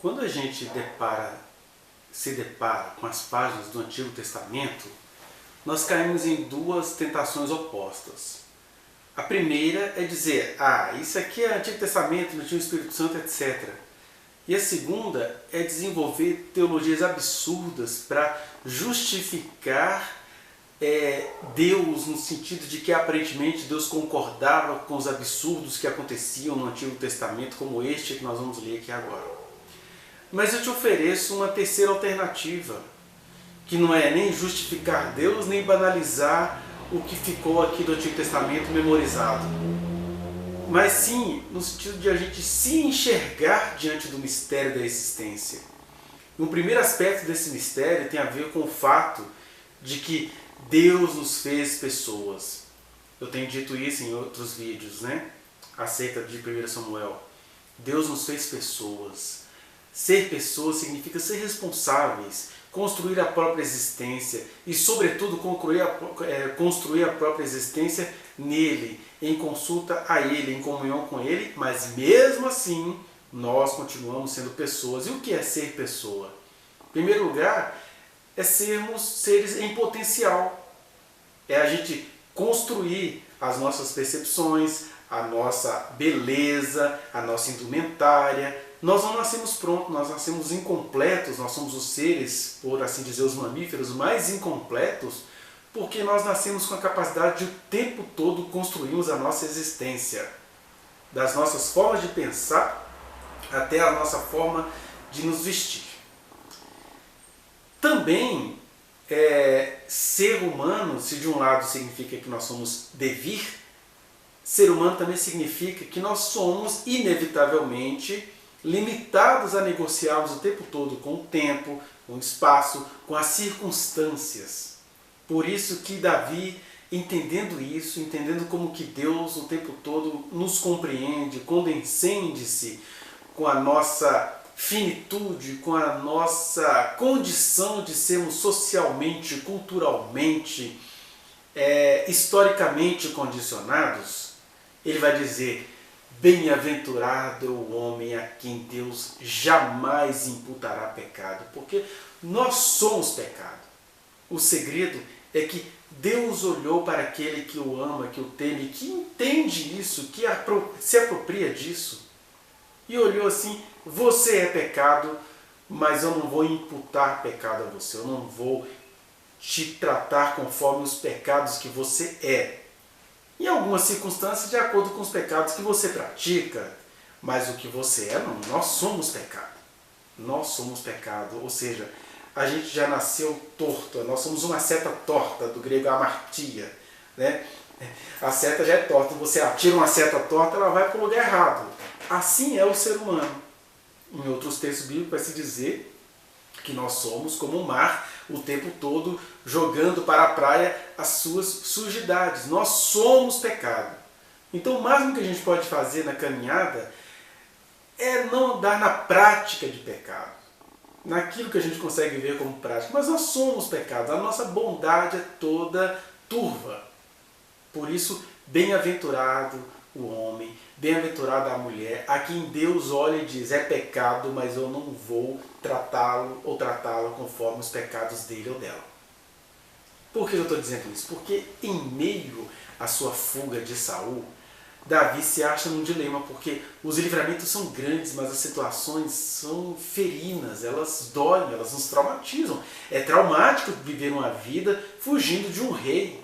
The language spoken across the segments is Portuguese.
Quando a gente se depara com as páginas do Antigo Testamento, nós caímos em duas tentações opostas. A primeira é dizer, isso aqui é Antigo Testamento, não tinha o Espírito Santo, etc. E a segunda é desenvolver teologias absurdas para justificar Deus, no sentido de que aparentemente Deus concordava com os absurdos que aconteciam no Antigo Testamento, como este que nós vamos ler aqui agora. Mas eu te ofereço uma terceira alternativa, que não é nem justificar Deus, nem banalizar o que ficou aqui do Antigo Testamento memorizado. Mas sim, no sentido de a gente se enxergar diante do mistério da existência. Um primeiro aspecto desse mistério tem a ver com o fato de que Deus nos fez pessoas. Eu tenho dito isso em outros vídeos, acerca de 1 Samuel. Deus nos fez pessoas. Ser pessoas significa ser responsáveis, construir a própria existência e, sobretudo, construir a própria existência nele, em consulta a ele, em comunhão com ele, mas mesmo assim nós continuamos sendo pessoas. E o que é ser pessoa? Em primeiro lugar, é sermos seres em potencial. É a gente construir as nossas percepções, a nossa beleza, a nossa indumentária. Nós não nascemos prontos, nós nascemos incompletos, nós somos os seres, por assim dizer, os mamíferos mais incompletos, porque nós nascemos com a capacidade de o tempo todo construirmos a nossa existência. Das nossas formas de pensar até a nossa forma de nos vestir. Também, ser humano, se de um lado significa que nós somos devir, ser humano também significa que nós somos, inevitavelmente, limitados a negociarmos o tempo todo com o tempo, com o espaço, com as circunstâncias. Por isso que Davi, entendendo isso, entendendo como que Deus o tempo todo nos compreende, condescende-se com a nossa finitude, com a nossa condição de sermos socialmente, culturalmente, historicamente condicionados, ele vai dizer: bem-aventurado é o homem a quem Deus jamais imputará pecado, porque nós somos pecado. O segredo é que Deus olhou para aquele que o ama, que o teme, que entende isso, que se apropria disso, e olhou assim: você é pecado, mas eu não vou imputar pecado a você, eu não vou te tratar conforme os pecados que você é. Em algumas circunstâncias, de acordo com os pecados que você pratica, mas o que você é, não. Nós somos pecado. Nós somos pecado, ou seja, a gente já nasceu torto, nós somos uma seta torta, do grego amartia. A seta já é torta, você atira uma seta torta, ela vai para o lugar errado. Assim é o ser humano. Em outros textos bíblicos vai se dizer que nós somos como o mar, o tempo todo jogando para a praia as suas sujidades. Nós somos pecado. Então o máximo que a gente pode fazer na caminhada é não andar na prática de pecado, naquilo que a gente consegue ver como prática. Mas nós somos pecados, a nossa bondade é toda turva. Por isso, bem-aventurado o homem, bem-aventurada a mulher, a quem Deus olha e diz: é pecado, mas eu não vou tratá-lo ou tratá-la conforme os pecados dele ou dela. Por que eu estou dizendo isso? Porque em meio à sua fuga de Saul, Davi se acha num dilema, porque os livramentos são grandes, mas as situações são ferinas, elas doem, elas nos traumatizam. É traumático viver uma vida fugindo de um rei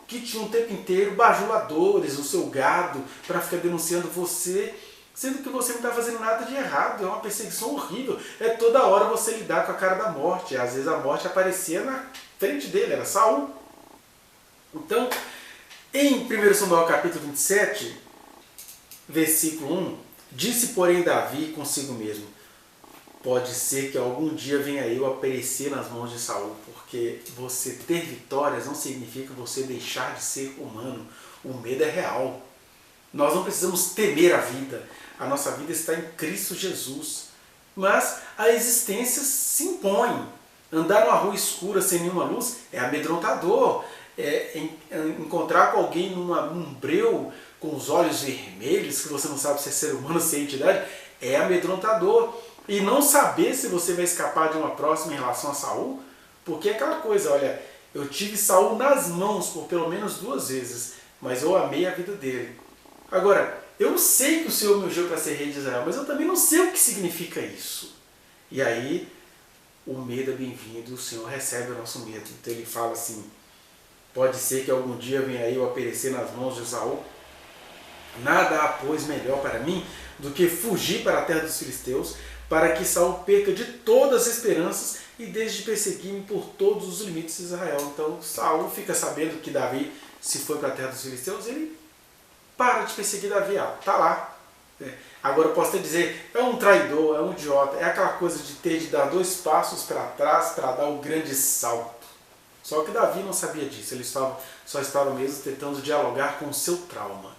que tinha o tempo inteiro bajuladores, o seu gado, para ficar denunciando você, sendo que você não está fazendo nada de errado. É uma perseguição horrível. É toda hora você lidar com a cara da morte. Às vezes a morte aparecia na frente dele, era Saul. Então, em 1 Samuel capítulo 27, versículo 1, disse, porém, Davi consigo mesmo: pode ser que algum dia venha eu a perecer nas mãos de Saul, porque você ter vitórias não significa você deixar de ser humano. O medo é real. Nós não precisamos temer a vida. A nossa vida está em Cristo Jesus. Mas a existência se impõe. Andar numa rua escura sem nenhuma luz é amedrontador. Encontrar com alguém num breu com os olhos vermelhos, que você não sabe se é ser humano ou se é entidade, é amedrontador. e não saber se você vai escapar de uma próxima em relação a Saul, porque é aquela coisa, olha, eu tive Saul nas mãos por pelo menos 2 vezes, mas eu amei a vida dele. Agora, eu sei que o Senhor me ungiu para ser rei de Israel, mas eu também não sei o que significa isso. E aí, o medo é bem-vindo, o Senhor recebe o nosso medo. Então ele fala assim, pode ser que algum dia venha aí eu perecer nas mãos de Saul. Nada há, pois, melhor para mim do que fugir para a terra dos filisteus, para que Saul perca de todas as esperanças e deixe de perseguir-me por todos os limites de Israel. Então Saul fica sabendo que Davi se foi para a terra dos filisteus, ele para de perseguir Davi, está lá. Agora eu posso até dizer, é um traidor, é um idiota, é aquela coisa de ter de dar 2 passos para trás para dar o grande salto. Só que Davi não sabia disso, ele só estava mesmo tentando dialogar com o seu trauma.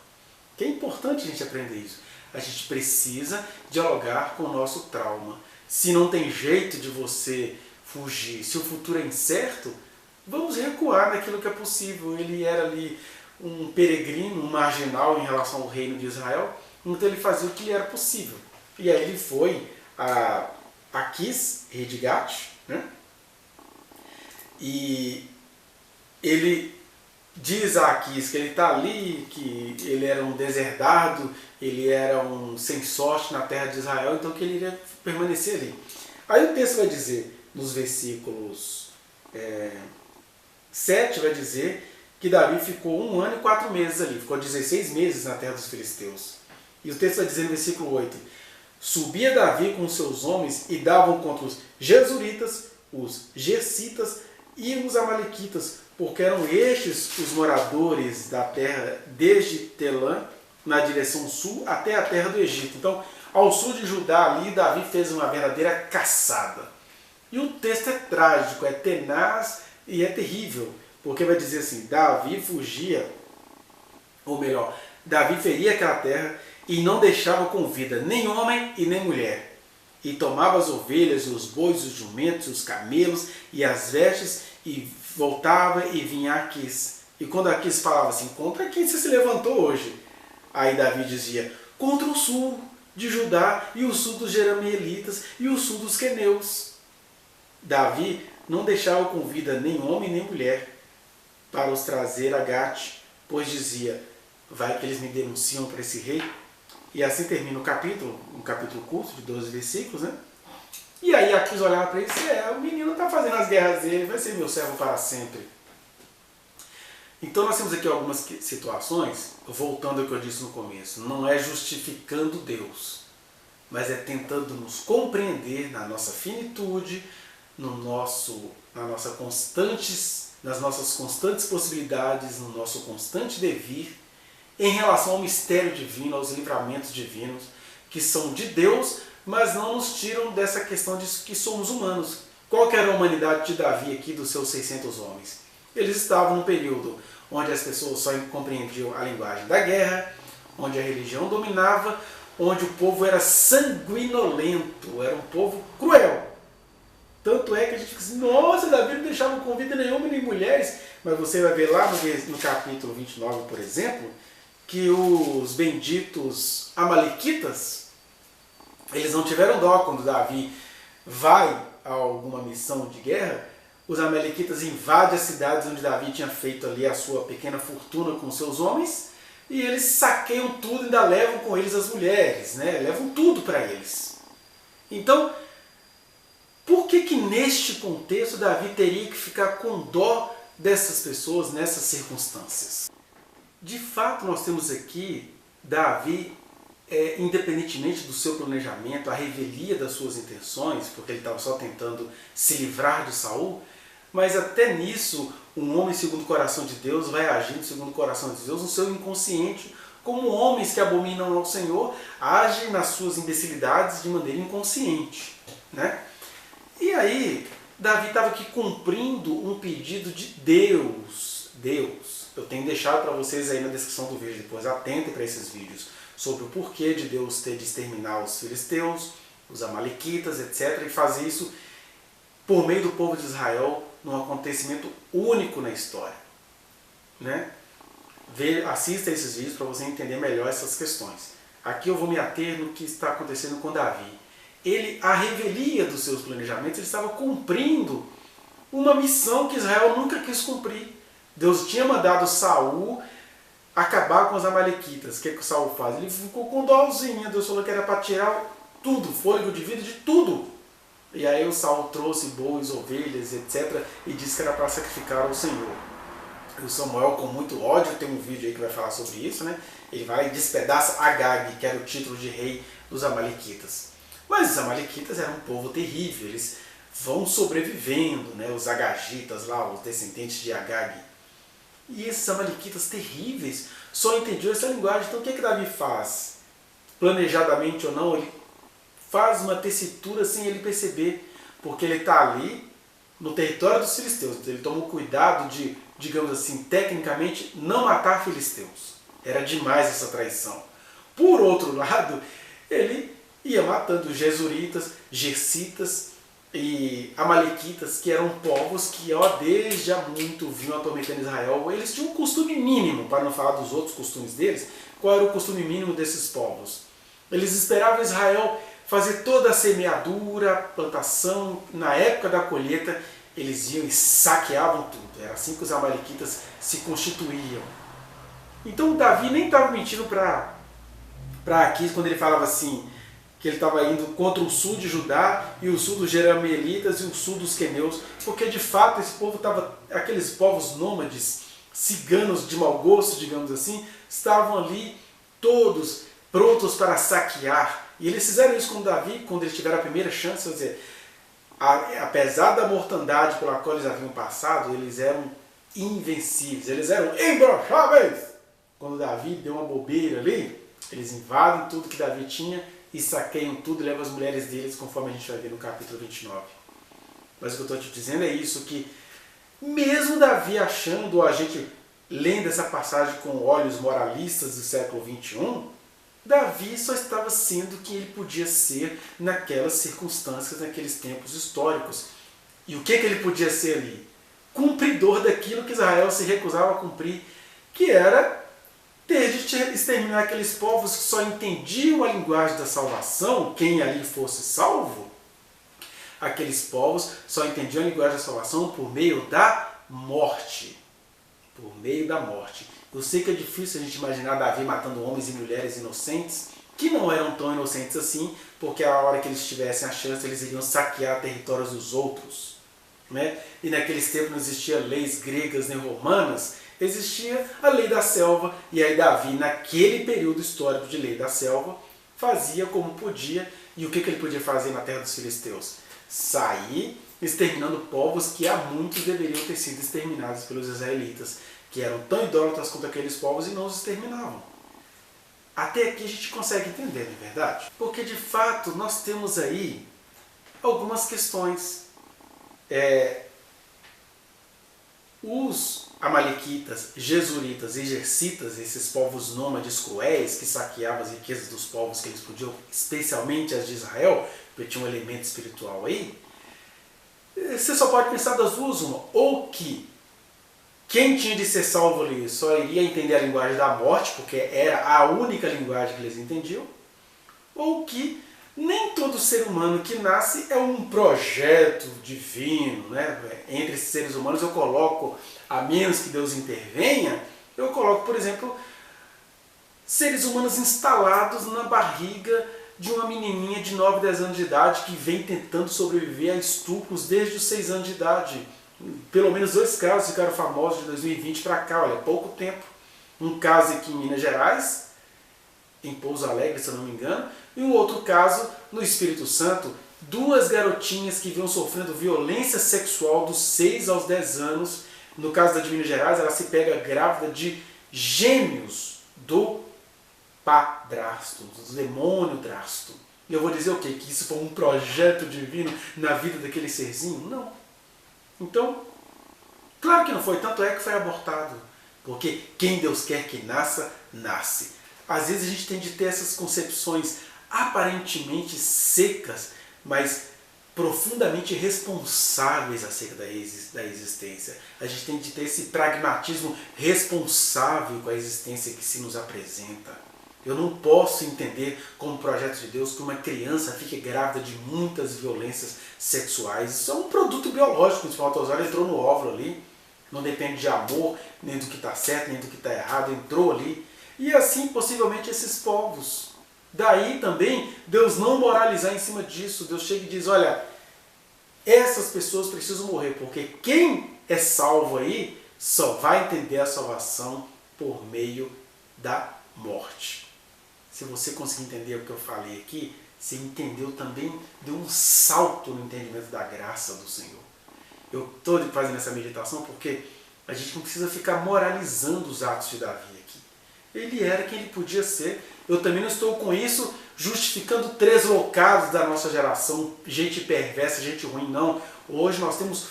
Que é importante a gente aprender isso. A gente precisa dialogar com o nosso trauma. Se não tem jeito de você fugir, se o futuro é incerto, vamos recuar naquilo que é possível. Ele era ali um peregrino, um marginal em relação ao reino de Israel, então ele fazia o que lhe era possível. E aí ele foi a Aquis, rei de Gat, né? E ele diz a Aquis que ele está ali, que ele era um deserdado, ele era um sem sorte na terra de Israel, então que ele iria permanecer ali. Aí o texto vai dizer, nos versículos 7, vai dizer que Davi ficou 1 ano e 4 meses ali, ficou 16 meses na terra dos filisteus. E o texto vai dizer no versículo 8, subia Davi com seus homens e davam contra os Gesuritas, os Gersitas e os Amalequitas, porque eram estes os moradores da terra desde Telã, na direção sul, até a terra do Egito. Então, ao sul de Judá ali, Davi fez uma verdadeira caçada. E o texto é trágico, é tenaz e é terrível, porque vai dizer assim, Davi fugia, ou melhor, Davi feria aquela terra e não deixava com vida nem homem e nem mulher. E tomava as ovelhas, os bois, os jumentos, os camelos e as vestes e voltava e vinha a Aquis. E quando Aquis falava assim, contra quem você se levantou hoje? Aí Davi dizia, contra o sul de Judá e o sul dos Jerameelitas e o sul dos Queneus. Davi não deixava com vida nem homem nem mulher para os trazer a Gat, pois dizia, vai que eles me denunciam para esse rei. E assim termina o capítulo, um capítulo curto de 12 versículos, né? E aí Aquis olhava para ele e disse, o menino está fazendo as guerras dele, vai ser meu servo para sempre. Então nós temos aqui algumas situações, voltando ao que eu disse no começo, não é justificando Deus, mas é tentando nos compreender na nossa finitude, nas nossas constantes possibilidades, no nosso constante devir, em relação ao mistério divino, aos livramentos divinos, que são de Deus, mas não nos tiram dessa questão de que somos humanos. Qual que era a humanidade de Davi aqui, dos seus 600 homens? Eles estavam num período onde as pessoas só compreendiam a linguagem da guerra, onde a religião dominava, onde o povo era sanguinolento, era um povo cruel. Tanto é que a gente fica assim, nossa, Davi não deixava com vida nenhuma nem mulheres, mas você vai ver lá no capítulo 29, por exemplo, que os benditos Amalequitas, eles não tiveram dó quando Davi vai a alguma missão de guerra. Os Amalequitas invadem as cidades onde Davi tinha feito ali a sua pequena fortuna com seus homens, e eles saqueiam tudo e ainda levam com eles as mulheres, né? Levam tudo para eles. Então, por que neste contexto Davi teria que ficar com dó dessas pessoas nessas circunstâncias? De fato, nós temos aqui Davi, independentemente do seu planejamento, a revelia das suas intenções, porque ele estava só tentando se livrar de Saul, mas até nisso, um homem segundo o coração de Deus vai agindo segundo o coração de Deus no seu inconsciente, como homens que abominam ao Senhor agem nas suas imbecilidades de maneira inconsciente, né? E aí, Davi estava aqui cumprindo um pedido de Deus. Eu tenho deixado para vocês aí na descrição do vídeo depois, atentem para esses vídeos, sobre o porquê de Deus ter de exterminar os filisteus, os amalequitas, etc. E fazer isso por meio do povo de Israel, num acontecimento único na história, né? Assista esses vídeos para você entender melhor essas questões. Aqui eu vou me ater no que está acontecendo com Davi. a revelia dos seus planejamentos, ele estava cumprindo uma missão que Israel nunca quis cumprir. Deus tinha mandado Saul acabar com os amalequitas. O que o Saul faz? Ele ficou com dózinha. Deus falou que era para tirar tudo, fôlego de vida de tudo. E aí o Saul trouxe bois, ovelhas, etc. e disse que era para sacrificar ao Senhor. E o Samuel, com muito ódio, tem um vídeo aí que vai falar sobre isso, né? Ele vai e despedaça Agag, que era o título de rei dos amalequitas. Mas os amalequitas eram um povo terrível, eles vão sobrevivendo, né? Os agagitas lá, os descendentes de Agag. E esses amalequitas terríveis só entendiam essa linguagem. Então o que Davi faz? Planejadamente ou não, ele faz uma tessitura sem ele perceber, porque ele está ali no território dos filisteus. Então ele tomou cuidado de, digamos assim, tecnicamente, não matar filisteus. Era demais essa traição. Por outro lado, ele ia matando jesuritas, gersitas e amalequitas, que eram povos que desde há muito vinham atormentando Israel. Eles tinham um costume mínimo, para não falar dos outros costumes deles. Qual era o costume mínimo desses povos? Eles esperavam Israel fazer toda a semeadura, plantação. Na época da colheita, eles iam e saqueavam tudo. Era assim que os amalequitas se constituíam. Então Davi nem estava mentindo para Aquis quando ele falava assim, que ele estava indo contra o sul de Judá e o sul dos Jerameelitas e o sul dos Queneus, porque de fato esse povo estava, aqueles povos nômades, ciganos de mau gosto, digamos assim, estavam ali todos prontos para saquear. E eles fizeram isso com Davi quando eles tiveram a primeira chance, quer dizer, apesar da mortandade pela qual eles haviam passado, eles eram invencíveis, eles eram imbrocháveis. Quando Davi deu uma bobeira ali, eles invadem tudo que Davi tinha e saqueiam tudo e levam as mulheres deles, conforme a gente vai ver no capítulo 29. Mas o que eu estou te dizendo é isso, que mesmo Davi achando, ou a gente lendo essa passagem com olhos moralistas do século 21, Davi só estava sendo o que ele podia ser naquelas circunstâncias, naqueles tempos históricos. E o que ele podia ser ali? Cumpridor daquilo que Israel se recusava a cumprir, que era ter de exterminar aqueles povos que só entendiam a linguagem da salvação, quem ali fosse salvo. Aqueles povos só entendiam a linguagem da salvação por meio da morte. Por meio da morte. Eu sei que é difícil a gente imaginar Davi matando homens e mulheres inocentes, que não eram tão inocentes assim, porque a hora que eles tivessem a chance, eles iriam saquear territórios dos outros. Né? E naqueles tempos não existiam leis gregas nem romanas, existia a lei da selva, e aí Davi, naquele período histórico de lei da selva, fazia como podia. E o que ele podia fazer na terra dos filisteus? Sair exterminando povos que há muitos deveriam ter sido exterminados pelos israelitas, que eram tão idólatras quanto aqueles povos e não os exterminavam. Até aqui a gente consegue entender, não é verdade? Porque de fato nós temos aí algumas questões. Os amalequitas, jesuritas e gersitas, esses povos nômades cruéis que saqueavam as riquezas dos povos que eles podiam, especialmente as de Israel, porque tinha um elemento espiritual aí, você só pode pensar das duas uma, ou que quem tinha de ser salvo ali só iria entender a linguagem da morte, porque era a única linguagem que eles entendiam, ou que nem todo ser humano que nasce é um projeto divino, né? Entre esses seres humanos eu coloco, a menos que Deus intervenha, eu coloco, por exemplo, seres humanos instalados na barriga de uma menininha de 9, 10 anos de idade que vem tentando sobreviver a estupros desde os 6 anos de idade. Pelo menos 2 casos ficaram famosos de 2020 para cá, olha, pouco tempo. Um caso aqui em Minas Gerais, em Pouso Alegre, se eu não me engano, e um outro caso no Espírito Santo, 2 garotinhas que vinham sofrendo violência sexual dos 6 aos 10 anos. No caso da de Minas Gerais, ela se pega grávida de gêmeos do padrasto, do demônio drasto. E eu vou dizer o quê? Que isso foi um projeto divino na vida daquele serzinho? Não. Então, claro que não foi, tanto é que foi abortado. Porque quem Deus quer que nasça, nasce. Às vezes a gente tem de ter essas concepções aparentemente secas, mas profundamente responsáveis acerca da existência. A gente tem de ter esse pragmatismo responsável com a existência que se nos apresenta. Eu não posso entender como projeto de Deus que uma criança fique grávida de muitas violências sexuais. Isso é um produto biológico, o espermatozoide entrou no óvulo ali, não depende de amor, nem do que está certo, nem do que está errado, entrou ali. E assim, possivelmente, esses povos. Daí também, Deus não moralizar em cima disso. Deus chega e diz, olha, essas pessoas precisam morrer, porque quem é salvo aí só vai entender a salvação por meio da morte. Se você conseguir entender o que eu falei aqui, você entendeu também, deu um salto no entendimento da graça do Senhor. Eu estou fazendo essa meditação porque a gente não precisa ficar moralizando os atos de Davi aqui. Ele era quem ele podia ser. Eu também não estou com isso justificando treslocados da nossa geração, gente perversa, gente ruim, não. Hoje nós temos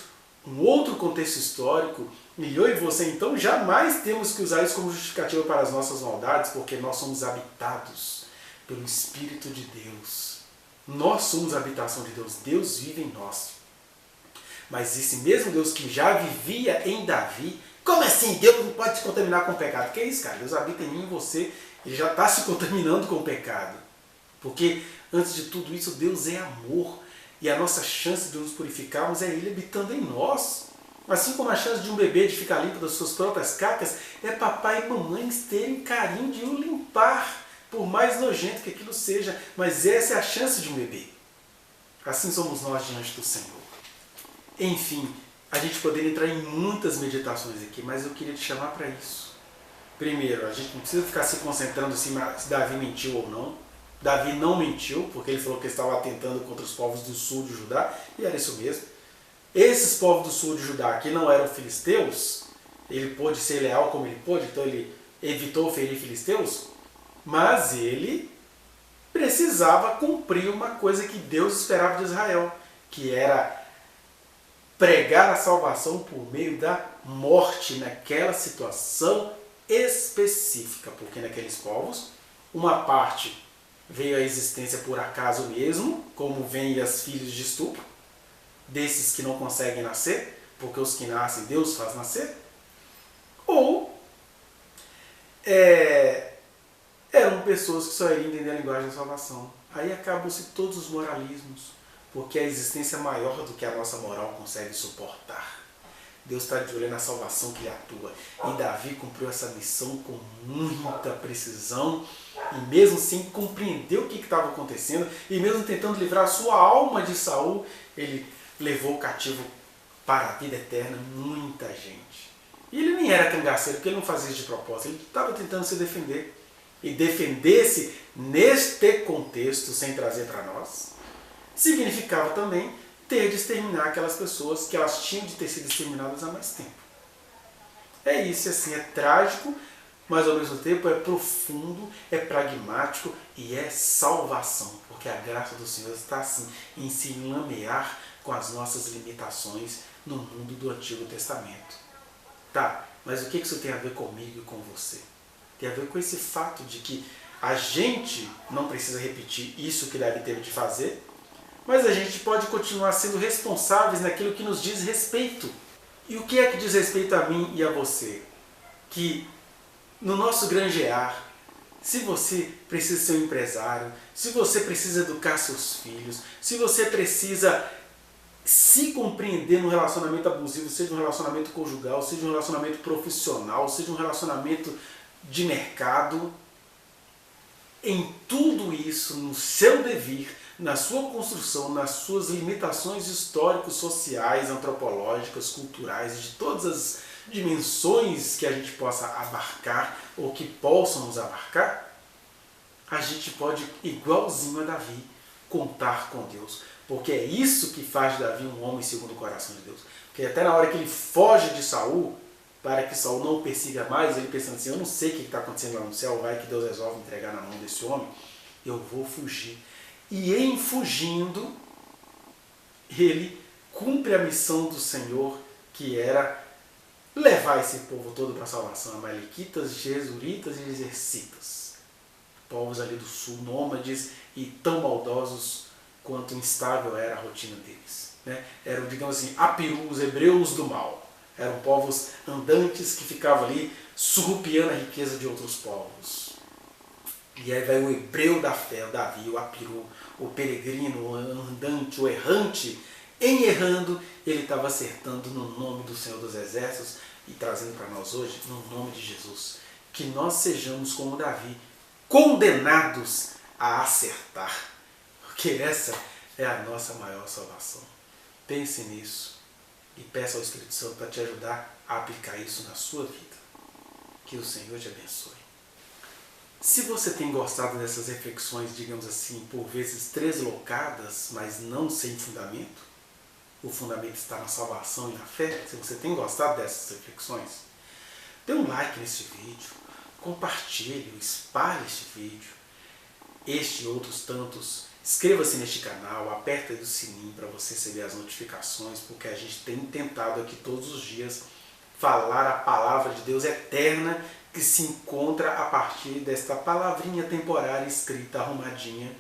um outro contexto histórico e eu e você então jamais temos que usar isso como justificativa para as nossas maldades, porque nós somos habitados pelo Espírito de Deus. Nós somos a habitação de Deus. Deus vive em nós. Mas esse mesmo Deus que já vivia em Davi, como assim? Deus não pode se contaminar com o pecado? Que é isso, cara? Deus habita em mim e em você. Ele já está se contaminando com o pecado. Porque, antes de tudo isso, Deus é amor. E a nossa chance de nos purificarmos é Ele habitando em nós. Assim como a chance de um bebê de ficar limpo das suas próprias cacas, é papai e mamãe terem carinho de o limpar, por mais nojento que aquilo seja. Mas essa é a chance de um bebê. Assim somos nós diante do Senhor. Enfim, a gente poderia entrar em muitas meditações aqui, mas eu queria te chamar para isso. Primeiro, a gente não precisa ficar se concentrando se Davi mentiu ou não. Davi não mentiu, porque ele falou que estava atentando contra os povos do sul de Judá, e era isso mesmo. Esses povos do sul de Judá, que não eram filisteus, ele pôde ser leal como ele pôde, então ele evitou ferir filisteus, mas ele precisava cumprir uma coisa que Deus esperava de Israel, que era pregar a salvação por meio da morte naquela situação específica, porque naqueles povos, uma parte veio à existência por acaso mesmo, como vêm as filhas de estupro, desses que não conseguem nascer, porque os que nascem Deus faz nascer, ou eram pessoas que só iriam entender a linguagem da salvação. Aí acabam-se todos os moralismos, porque a existência é maior do que a nossa moral consegue suportar. Deus está de olho na salvação que Ele atua. E Davi cumpriu essa missão com muita precisão, e mesmo sem compreender o que estava acontecendo, e mesmo tentando livrar a sua alma de Saul, ele levou cativo para a vida eterna muita gente. E ele nem era cangaceiro, porque ele não fazia isso de propósito, ele estava tentando se defender. E defender-se neste contexto, sem trazer para nós, significava também ter de exterminar aquelas pessoas que elas tinham de ter sido exterminadas há mais tempo. É isso, assim, é trágico, mas ao mesmo tempo é profundo, é pragmático e é salvação, porque a graça do Senhor está assim, em se enlamear com as nossas limitações no mundo do Antigo Testamento. Tá, mas o que isso tem a ver comigo e com você? Tem a ver com esse fato de que a gente não precisa repetir isso que Davi teve de fazer, mas a gente pode continuar sendo responsáveis naquilo que nos diz respeito. E o que é que diz respeito a mim e a você? Que no nosso granjear, se você precisa ser um empresário, se você precisa educar seus filhos, se você precisa se compreender num relacionamento abusivo, seja um relacionamento conjugal, seja um relacionamento profissional, seja um relacionamento de mercado, em tudo isso, no seu devir, na sua construção, nas suas limitações históricos, sociais, antropológicas, culturais, de todas as dimensões que a gente possa abarcar ou que possam nos abarcar, a gente pode, igualzinho a Davi, contar com Deus. Porque é isso que faz de Davi um homem segundo o coração de Deus. Porque até na hora que ele foge de Saul, para que Saul não o persiga mais, ele pensando assim, eu não sei o que está acontecendo lá no céu, vai que Deus resolve entregar na mão desse homem, eu vou fugir. E em fugindo, ele cumpre a missão do Senhor, que era levar esse povo todo para a salvação. Amalequitas, Gesuritas e Exercitas. Povos ali do sul, nômades e tão maldosos quanto instável era a rotina deles. Né? Eram, digamos assim, apirus, hebreus do mal. Eram povos andantes que ficavam ali surrupiando a riqueza de outros povos. E aí vai o hebreu da fé, o Davi, o apiru, o peregrino, o andante, o errante. Em errando, ele estava acertando no nome do Senhor dos Exércitos e trazendo para nós hoje, no nome de Jesus, que nós sejamos como Davi, condenados a acertar. Porque essa é a nossa maior salvação. Pense nisso e peça ao Espírito Santo para te ajudar a aplicar isso na sua vida. Que o Senhor te abençoe. Se você tem gostado dessas reflexões, digamos assim, por vezes treslocadas, mas não sem fundamento, o fundamento está na salvação e na fé, se você tem gostado dessas reflexões, dê um like nesse vídeo, compartilhe, espalhe este vídeo, este e outros tantos. Inscreva-se neste canal, aperta aí o sininho para você receber as notificações, porque a gente tem tentado aqui todos os dias falar a palavra de Deus eterna que se encontra a partir desta palavrinha temporária escrita, arrumadinha,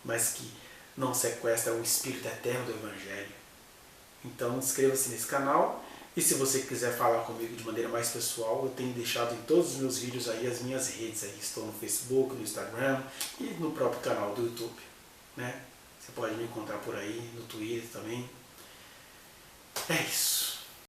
mas que não sequestra o Espírito eterno do Evangelho. Então inscreva-se nesse canal e se você quiser falar comigo de maneira mais pessoal, eu tenho deixado em todos os meus vídeos aí as minhas redes. Aí estou no Facebook, no Instagram e no próprio canal do YouTube. Né? Você pode me encontrar por aí, no Twitter também. É isso.